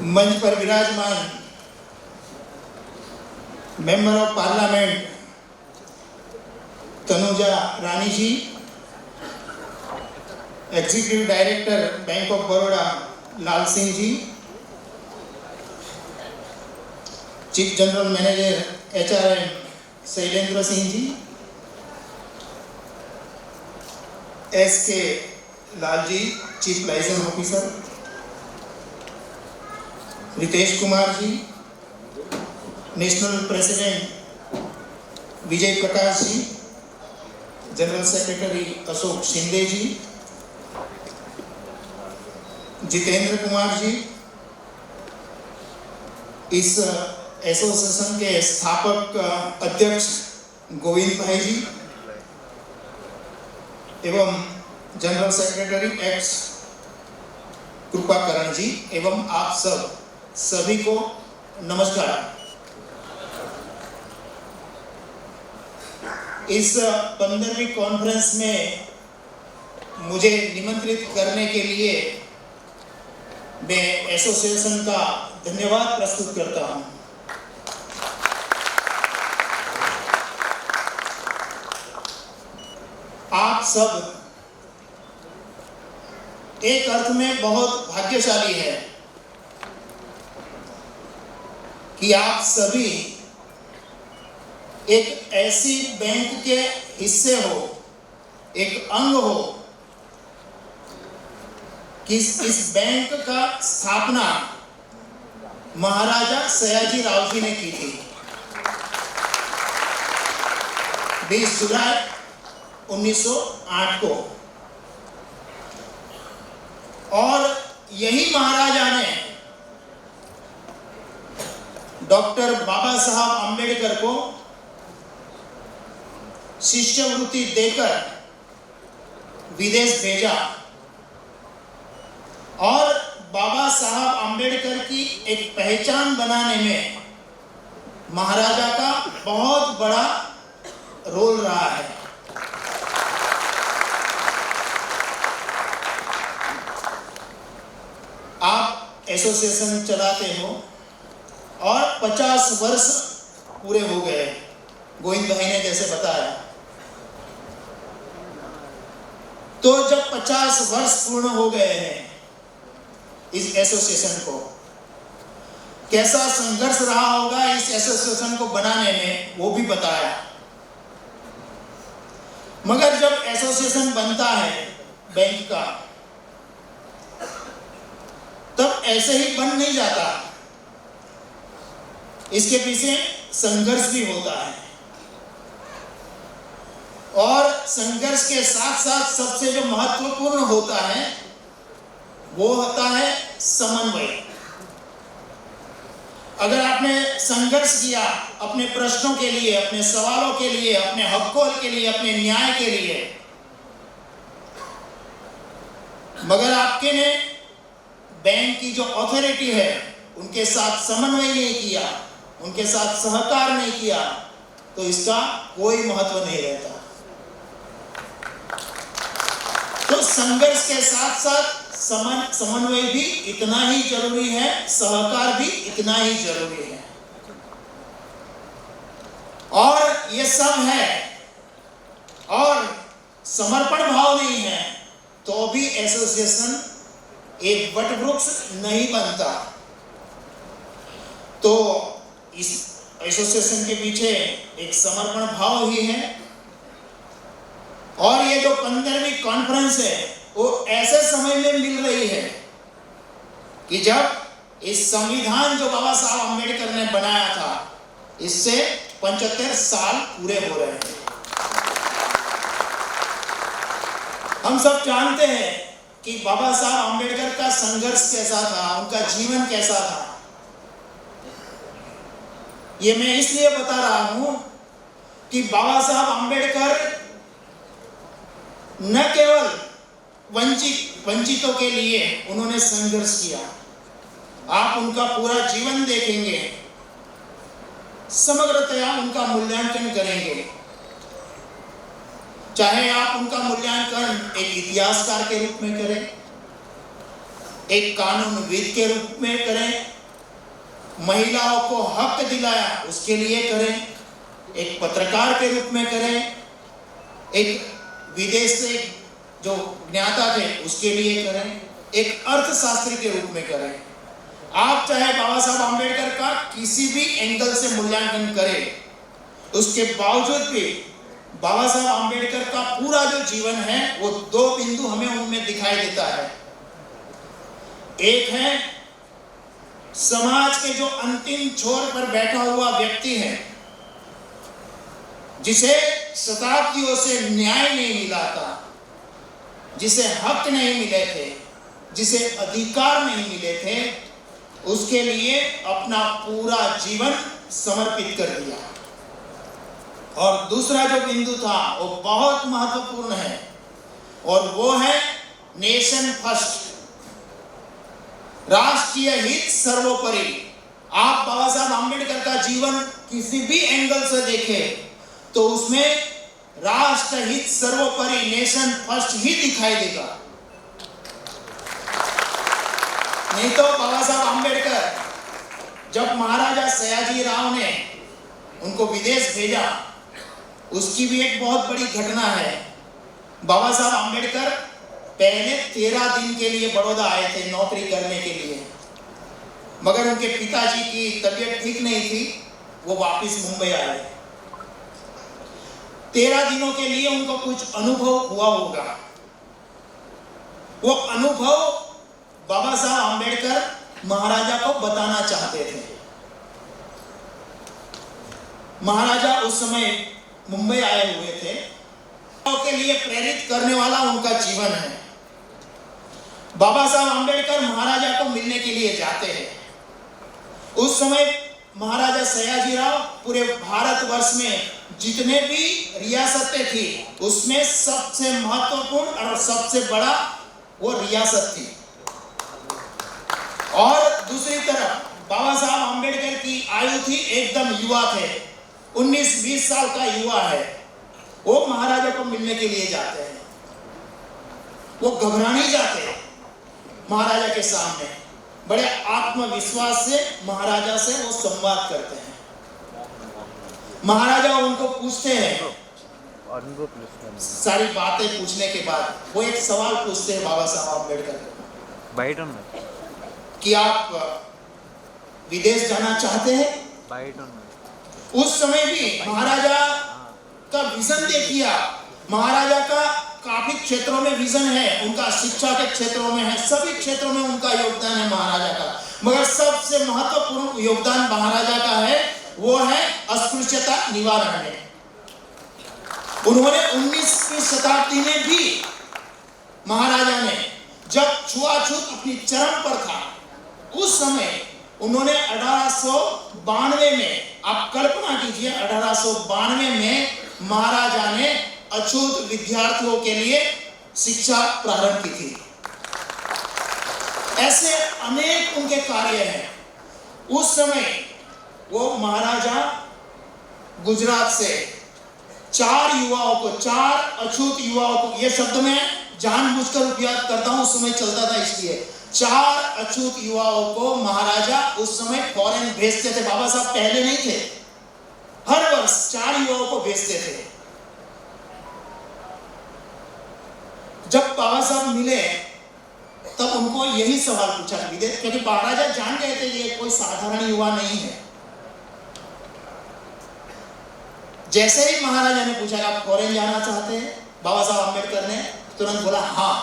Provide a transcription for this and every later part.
मंच पर विराजमान member of parliament Tanuja Rani ji, executive director bank of Baroda Lal Singh ji, chief general manager HRM Shailendra Singh ji, SK Lal ji, chief licence officer, Ritesh Kumar ji, national president Vijay Prakash ji, general secretary Ashok Shinde ji, Jitendra Kumar ji, इस association के स्थापक अध्यक्ष गोविंद भाई जी एवं general secretary X Kripakaran ji एवं आप सभी को नमस्कार। इस 15वीं कॉन्फ्रेंस में मुझे निमंत्रित करने के लिए मैं एसोसिएशन का धन्यवाद प्रस्तुत करता हूं। आप सब एक अर्थ में बहुत भाग्यशाली है कि आप सभी एक ऐसी बैंक के हिस्से हो, एक अंग हो कि इस बैंक का स्थापना महाराजा सयाजी राव जी ने की थी 20 जुलाई 1908 को, और यही महाराजा ने डॉक्टर बाबा साहब अंबेडकर को शिष्यवृत्ति देकर विदेश भेजा और बाबा साहब अंबेडकर की एक पहचान बनाने में महाराजा का बहुत बड़ा रोल रहा है। आप एसोसिएशन चलाते हो और 50 वर्ष पूरे हो गए, गोविंद भाई ने जैसे बताया। तो जब 50 वर्ष पूर्ण हो गए हैं इस एसोसिएशन को, कैसा संघर्ष रहा होगा इस एसोसिएशन को बनाने में, वो भी बताया। मगर जब एसोसिएशन बनता है बैंक का, तब ऐसे ही बन नहीं जाता, इसके पीछे संघर्ष भी होता है। और संघर्ष के साथ साथ सबसे जो महत्वपूर्ण होता है वो होता है समन्वय। अगर आपने संघर्ष किया अपने प्रश्नों के लिए, अपने सवालों के लिए, अपने हकों के लिए, अपने न्याय के लिए, मगर आपके ने बैंक की जो अथॉरिटी है उनके साथ समन्वय नहीं किया, उनके साथ सहकार नहीं किया, तो इसका कोई महत्व नहीं रहता। तो संघर्ष के साथ साथ समन्वय भी इतना ही जरूरी है, सहकार भी इतना ही जरूरी है। और ये सब है और समर्पण भाव नहीं है तो भी एसोसिएशन एक वटवृक्ष नहीं बनता। तो इस एसोसिएशन के पीछे एक समर्पण भाव ही है। और ये जो 15वीं कॉन्फ्रेंस है वो ऐसे समय में मिल रही है कि जब इस संविधान जो बाबा साहब अंबेडकर ने बनाया था, इससे 75 साल पूरे हो रहे हैं। हम सब जानते हैं कि बाबा साहब अंबेडकर का संघर्ष कैसा था, उनका जीवन कैसा था। ये मैं इसलिए बता रहा हूं कि बाबा साहब अंबेडकर न केवल वंचितों के लिए उन्होंने संघर्ष किया। आप उनका पूरा जीवन देखेंगे, समग्रतया उनका मूल्यांकन करेंगे चाहे आप उनका मूल्यांकन एक इतिहासकार के रूप में करें, एक कानूनविद के रूप में करें, महिलाओं को हक दिलाया उसके लिए करें, एक पत्रकार के रूप में करें, एक विदेश से जो ज्ञाता थे उसके लिए करें, एक अर्थशास्त्री के रूप में करें। आप चाहे बाबा साहब आम्बेडकर का किसी भी एंगल से मूल्यांकन करें, उसके बावजूद भी बाबा साहब आम्बेडकर का पूरा जो जीवन है वो दो बिंदु हमें उनमें दिखाई देता है। एक है समाज के जो अंतिम छोर पर बैठा हुआ व्यक्ति है, जिसे शताब्दियों से न्याय नहीं मिला था, जिसे हक नहीं मिले थे, जिसे अधिकार नहीं मिले थे, उसके लिए अपना पूरा जीवन समर्पित कर दिया। और दूसरा जो बिंदु था वो बहुत महत्वपूर्ण है, और वो है नेशन फर्स्ट, राष्ट्रीय हित सर्वोपरि। आप बाबा साहब आम्बेडकर का जीवन किसी भी एंगल से देखें तो उसमें राष्ट्र हित सर्वोपरि, नेशन फर्स्ट ही दिखाई देगा। नहीं तो बाबा साहब आम्बेडकर जब महाराजा सयाजीराव ने उनको विदेश भेजा, उसकी भी एक बहुत बड़ी घटना है। बाबा साहब आम्बेडकर पहले 13 दिन के लिए बड़ौदा आए थे नौकरी करने के लिए, मगर उनके पिताजी की तबीयत ठीक नहीं थी, वो वापस मुंबई आए। 13 दिनों के लिए उनको कुछ अनुभव हुआ होगा। वो अनुभव बाबा साहब आम्बेडकर महाराजा को बताना चाहते थे। महाराजा उस समय मुंबई आए हुए थे, के लिए प्रेरित करने वाला उनका जीवन है। बाबा साहब आम्बेडकर महाराजा को मिलने के लिए जाते हैं। उस समय महाराजा सयाजीराव पूरे भारतवर्ष में जितने भी रियासतें थी उसमें सबसे महत्वपूर्ण और सबसे बड़ा वो रियासत थी। और दूसरी तरफ बाबा साहब आम्बेडकर की आयु थी, एकदम युवा थे, 19-20 साल का युवा है। वो महाराजा को मिलने के लिए जाते हैं। वो घबरा नहीं जाते महाराजा के सामने, बड़े आत्मविश्वास से महाराजा से वो संवाद करते हैं। महाराजा उनको पूछते हैं, सारी बातें पूछने के बाद वो एक सवाल पूछते हैं बाबा साहब आम्बेडकर को कि आप विदेश जाना चाहते हैं? उस समय भी महाराजा का विजन देखिए, महाराजा का काफी क्षेत्रों में विजन है, उनका शिक्षा के क्षेत्रों में है, सभी क्षेत्रों में उनका योगदान है महाराजा का, मगर सबसे महत्वपूर्ण योगदान महाराजा का है वो है अस्पृश्यता निवारण में। उन्होंने 19वीं शताब्दी में भी महाराजा ने जब छुआछूत अपनी चरम पर था, उस समय उन्होंने 1892 में, आप कल्पना कीजिए, 1892 में महाराजा ने अछूत विद्यार्थियों के लिए शिक्षा प्रारंभ की थी। ऐसे अनेक उनके कार्य हैं। उस समय वो महाराजा गुजरात से 4 युवाओं को, 4 अछूत युवाओं को, ये शब्द मैं जानबूझकर उपयोग करता हूं, उस समय चलता था इसलिए, 4 अछूत युवाओं को महाराजा उस समय फॉरेन भेजते थे। बाबा साहब पहले नहीं थे, हर वर्ष 4 युवाओं को भेजते थे। जब बाबा साहब मिले तब उनको यही सवाल पूछा विदेश, क्योंकि महाराजा जान गए थे ये कोई साधारण युवा नहीं है। जैसे ही महाराजा ने पूछा आप फॉरेन जाना चाहते हैं, बाबा साहब आम्बेडकर ने तुरंत बोला हाँ।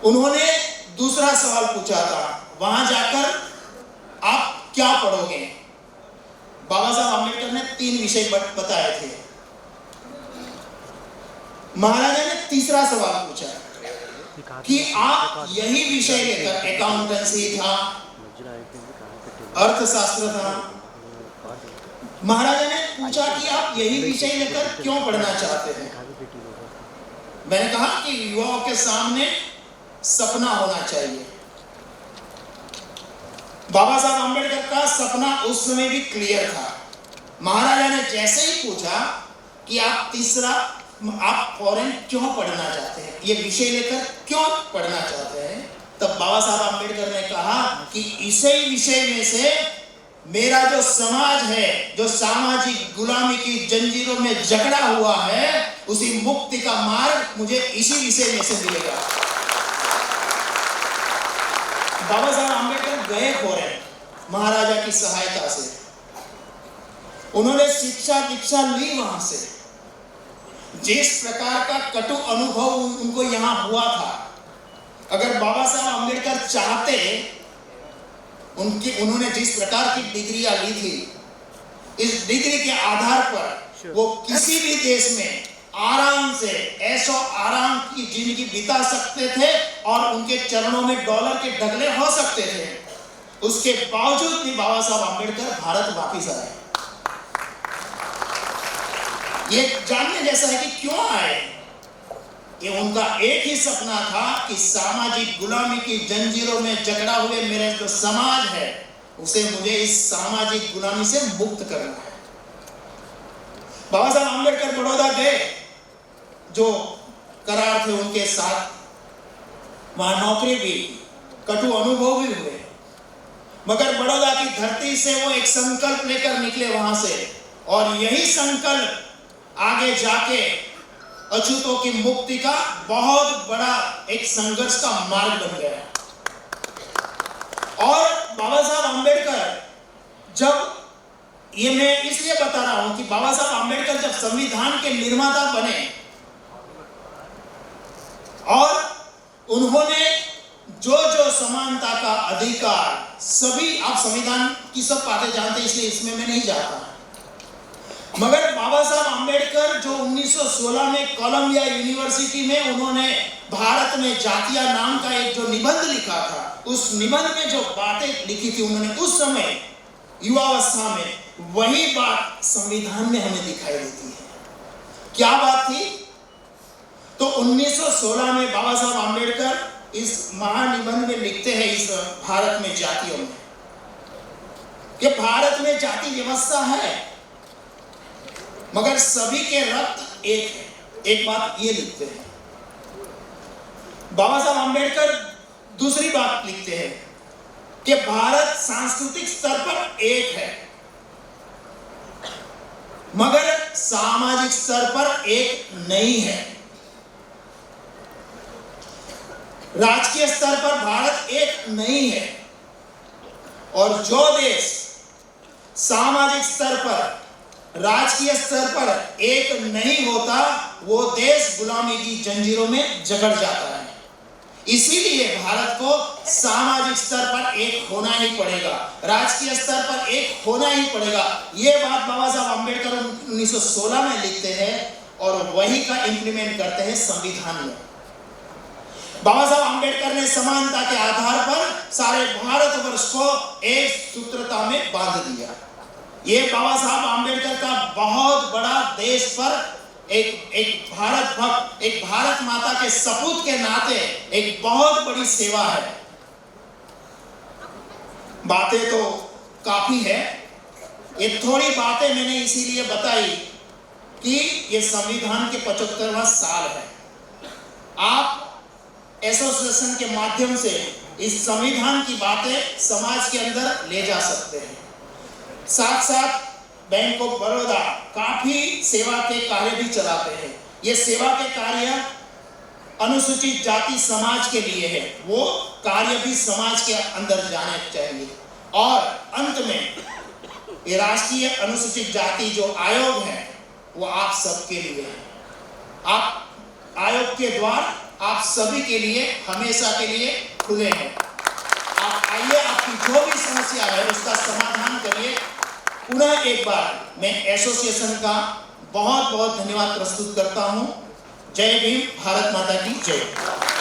उन्होंने दूसरा सवाल पूछा था, वहां जाकर आप क्या पढ़ोगे? बाबा साहब आम्बेडकर ने 3 विषय बताए थे। महाराजा ने तीसरा सवाल पूछा कि आप यही विषय लेकर, अकाउंटेंसी था, अर्थशास्त्र था, महाराजा ने पूछा कि आप यही विषय लेकर क्यों पढ़ना चाहते हैं? मैंने कहा कि युवाओं के सामने सपना होना चाहिए। बाबा साहब आम्बेडकर का सपना उस समय भी क्लियर था। महाराजा ने जैसे ही पूछा कि आप फॉरेन क्यों पढ़ना चाहते हैं, ये विषय लेकर क्यों पढ़ना चाहते हैं, तब बाबा साहब आम्बेडकर ने कहा कि इसी विषय में से मेरा जो समाज है, जो सामाजिक गुलामी की जंजीरों में जकड़ा हुआ है, उसी मुक्ति का मार्ग मुझे इसी विषय में से मिलेगा। बाबा साहब आम्बेडकर गए फॉरेन महाराजा की सहायता से, उन्होंने शिक्षा दीक्षा ली वहां से। जिस प्रकार का कटु अनुभव उनको यहां हुआ था, अगर बाबा साहब आम्बेडकर चाहते, उन्होंने जिस प्रकार की डिग्रियां ली थी, इस डिग्री के आधार पर वो किसी भी देश में आराम से ऐशो आराम की जिंदगी बिता सकते थे और उनके चरणों में डॉलर के ढगले हो सकते थे। उसके बावजूद भी बाबा साहब आम्बेडकर भारत वापिस आए। ये जानने जैसा है कि क्यों आए। ये उनका एक ही सपना था कि सामाजिक गुलामी की जंजीरों में जकड़ा हुए मेरा जो समाज है, उसे मुझे इस सामाजिक गुलामी से मुक्त करना है। बाबा साहब आम्बेडकर बड़ौदा गए, जो करार थे उनके साथ, वहां नौकरी भी, कटु अनुभव भी हुए, मगर बड़ौदा की धरती से वो एक संकल्प लेकर निकले वहां से, और यही संकल्प आगे जाके अछूतों की मुक्ति का बहुत बड़ा एक संघर्ष का मार्ग बन गया। और बाबा साहब आम्बेडकर, जब ये मैं इसलिए बता रहा हूं कि बाबा साहब आम्बेडकर जब संविधान के निर्माता बने और उन्होंने जो जो समानता का अधिकार, सभी, आप संविधान की सब बातें जानते हैं इसलिए इसमें मैं नहीं जाता, मगर बाबा साहब आम्बेडकर जो 1916 में कोलंबिया यूनिवर्सिटी में उन्होंने भारत में जातियां नाम का एक जो निबंध लिखा था, उस निबंध में जो बातें लिखी थी उन्होंने उस समय युवावस्था में, वही बात संविधान में हमें दिखाई देती है। क्या बात थी? तो 1916 में बाबा साहब आम्बेडकर इस महानिबंध में लिखते हैं, इस भारत में जातियों में, कि भारत में जाति व्यवस्था है मगर सभी के रक्त एक है। एक बात ये लिखते हैं। बाबा साहब आम्बेडकर दूसरी बात लिखते हैं कि भारत सांस्कृतिक स्तर पर एक है मगर सामाजिक स्तर पर एक नहीं है। राजकीय स्तर पर भारत एक नहीं है, और जो देश सामाजिक स्तर पर, राजकीय स्तर पर एक नहीं होता, वो देश गुलामी की जंजीरों में जकड़ जाता है। इसीलिए भारत को सामाजिक स्तर पर एक होना ही पड़ेगा, राजकीय स्तर पर एक होना ही पड़ेगा। ये बात बाबा साहब आम्बेडकर 1916 में लिखते हैं और वही का इंप्लीमेंट करते हैं संविधान में। बाबा साहब आम्बेडकर ने समानता के आधार पर सारे भारतवर्ष को एक सूत्रता में बांध दिया। ये बाबा साहब आम्बेडकर का बहुत बड़ा देश पर एक भारत भक्त, एक भारत माता के सपूत के नाते एक बहुत बड़ी सेवा है। बातें तो काफी है, ये थोड़ी बातें मैंने इसीलिए बताई कि ये संविधान के 75वां साल है। आप एसोसिएशन के माध्यम से इस संविधान की बातें समाज के अंदर ले जा सकते हैं। साथ साथ बैंक ऑफ बड़ौदा काफी सेवा के कार्य भी चलाते हैं। ये सेवा के कार्य अनुसूचित जाति समाज के लिए है, वो कार्य भी समाज के अंदर जाने चाहिए। और अंत में ये राष्ट्रीय अनुसूचित जाति जो आयोग है वो आप सबके लिए है। आप आयोग के द्वार आप सभी के लिए हमेशा के लिए खुले हैं। आप आइए, आपकी जो भी समस्या है उसका समाधान करिए। पुनः एक बार मैं एसोसिएशन का बहुत बहुत धन्यवाद प्रस्तुत करता हूं। जय भीम, भारत माता की जय।